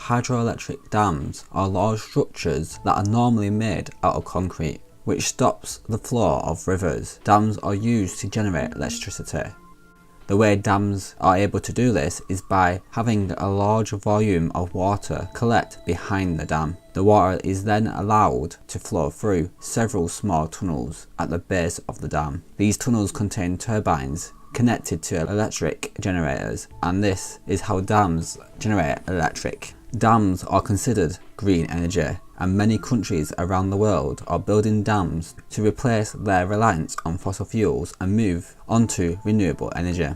hydroelectric dams are large structures that are normally made out of concrete, which stops the flow of rivers. Dams are used to generate electricity. The way dams are able to do this is by having a large volume of water collect behind the dam. The water is then allowed to flow through several small tunnels at the base of the dam. These tunnels contain turbines connected to electric generators, and this is how dams generate electric. Dams are considered green energy, and many countries around the world are building dams to replace their reliance on fossil fuels and move onto renewable energy.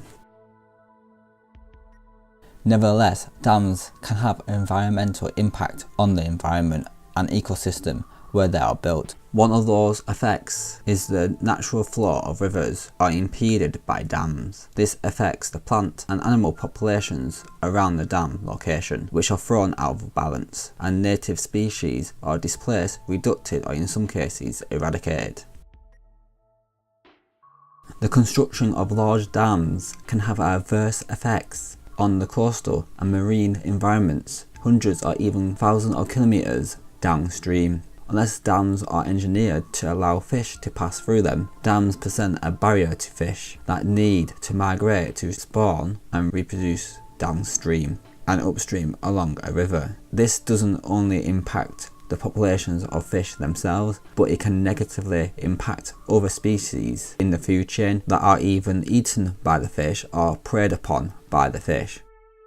Nevertheless, dams can have an environmental impact on the environment and ecosystem where they are built. One of those effects is the natural flow of rivers are impeded by dams. This affects the plant and animal populations around the dam location, which are thrown out of balance, and native species are displaced, reduced, or in some cases eradicated. The construction of large dams can have adverse effects on the coastal and marine environments, hundreds or even thousands of kilometers downstream. Unless dams are engineered to allow fish to pass through them, dams present a barrier to fish that need to migrate to spawn and reproduce downstream and upstream along a river. This doesn't only impact the populations of fish themselves, but it can negatively impact other species in the food chain that are even eaten by the fish or preyed upon by the fish.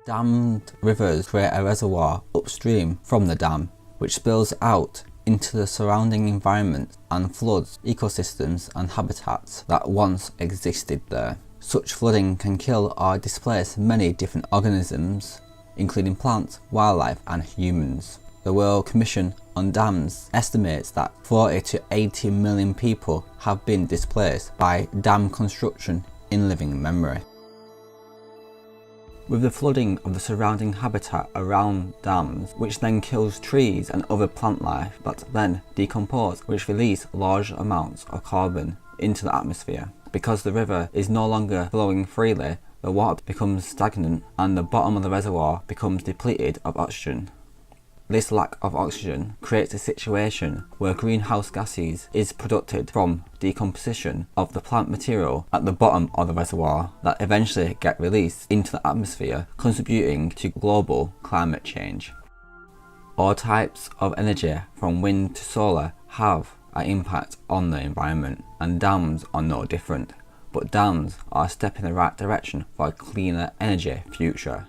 Dammed rivers create a reservoir upstream from the dam, which spills out into the surrounding environment and floods ecosystems and habitats that once existed there. Such flooding can kill or displace many different organisms, including plants, wildlife and humans. The World Commission on Dams estimates that 40 to 80 million people have been displaced by dam construction in living memory. With the flooding of the surrounding habitat around dams, which then kills trees and other plant life that then decompose, which release large amounts of carbon into the atmosphere. Because the river is no longer flowing freely, the water becomes stagnant and the bottom of the reservoir becomes depleted of oxygen. This lack of oxygen creates a situation where greenhouse gases is produced from decomposition of the plant material at the bottom of the reservoir that eventually get released into the atmosphere, contributing to global climate change. All types of energy from wind to solar have an impact on the environment, and dams are no different, but dams are a step in the right direction for a cleaner energy future.